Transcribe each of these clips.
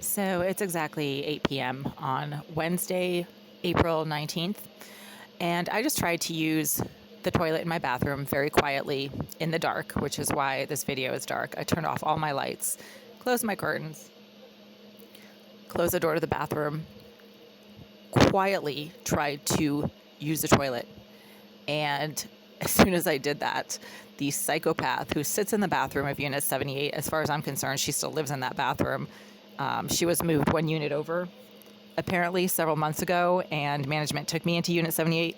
So it's exactly 8 p.m. on Wednesday, April 19th, and I just tried to use the toilet in my bathroom very quietly in the dark, which is why this video is dark. I turned off all my lights, closed my curtains, closed the door to the bathroom, quietly tried to use the toilet. And as soon as I did that, the psychopath who sits in the bathroom of Unit 78, as far as I'm concerned, she still lives in that bathroom. She was moved one unit over, apparently, several months ago, and management took me into Unit 78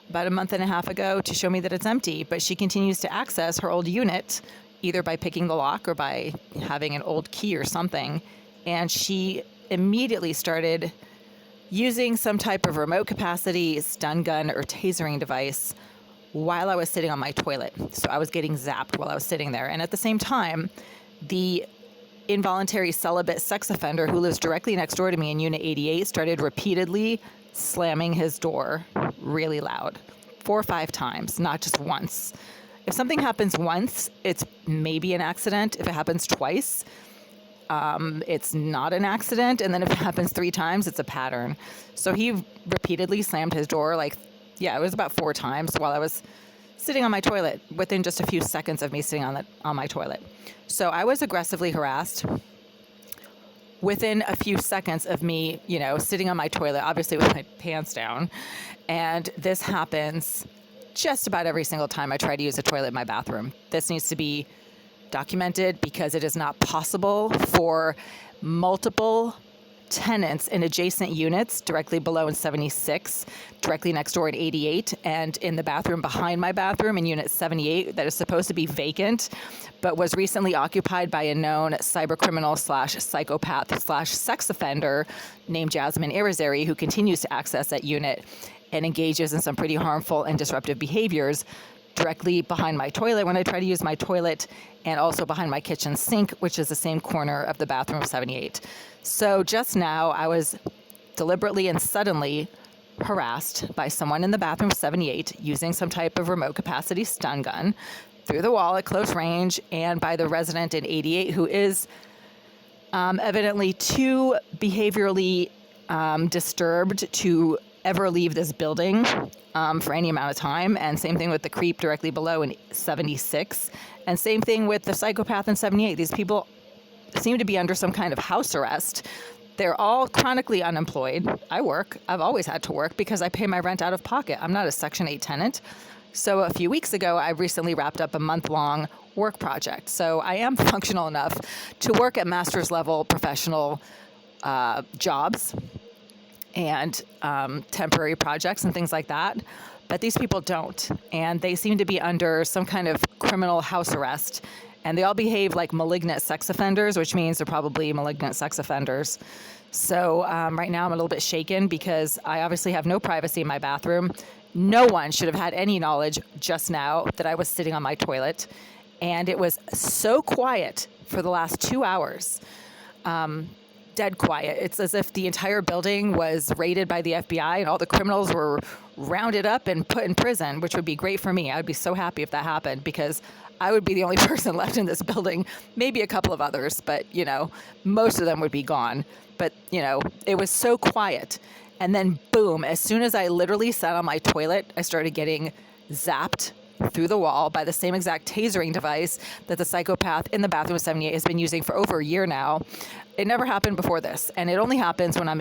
about a month and a half ago to show me that it's empty. But she continues to access her old unit, either by picking the lock or by having an old key or something. And she immediately started using some type of remote capacity stun gun or tasering device while I was sitting on my toilet. So I was getting zapped while I was sitting there. And at the same time, the involuntary celibate sex offender who lives directly next door to me in Unit 88 started repeatedly slamming his door really loud, 4 or 5 times, not just once. If something happens once, it's maybe an accident. If it happens twice, it's not an accident. And then if it happens 3 times, it's a pattern. So he repeatedly slammed his door it was about 4 times while I was sitting on my toilet within just a few seconds of me sitting on my toilet. So I was aggressively harassed within a few seconds of me, sitting on my toilet, obviously with my pants down. And this happens just about every single time I try to use a toilet in my bathroom. This needs to be documented because it is not possible for multiple tenants in adjacent units directly below in 76, directly next door in 88, and in the bathroom behind my bathroom in Unit 78 that is supposed to be vacant, but was recently occupied by a known cybercriminal / psychopath / sex offender named Jasmine Irizarry, who continues to access that unit and engages in some pretty harmful and disruptive behaviors directly behind my toilet when I try to use my toilet, and also behind my kitchen sink, which is the same corner of the bathroom of 78. So just now I was deliberately and suddenly harassed by someone in the bathroom of 78 using some type of remote capacity stun gun through the wall at close range, and by the resident in 88 who is evidently too behaviorally disturbed to ever leave this building for any amount of time. And same thing with the creep directly below in 76. And same thing with the psychopath in 78. These people seem to be under some kind of house arrest. They're all chronically unemployed. I work. I've always had to work because I pay my rent out of pocket. I'm not a Section 8 tenant. So a few weeks ago, I recently wrapped up a month-long work project. So I am functional enough to work at master's level professional jobs and temporary projects and things like that. But these people don't. And they seem to be under some kind of criminal house arrest. And they all behave like malignant sex offenders, which means they're probably malignant sex offenders. So right now I'm a little bit shaken because I obviously have no privacy in my bathroom. No one should have had any knowledge just now that I was sitting on my toilet. And it was so quiet for the last 2 hours. Dead quiet. It's as if the entire building was raided by the FBI and all the criminals were rounded up and put in prison, which would be great for me. I would be so happy if that happened because I would be the only person left in this building, maybe a couple of others, but, most of them would be gone. But, it was so quiet. And then, boom, as soon as I literally sat on my toilet, I started getting zapped through the wall by the same exact tasering device that the psychopath in the bathroom of 78 has been using for over a year now. It never happened before this, and it only happens when I'm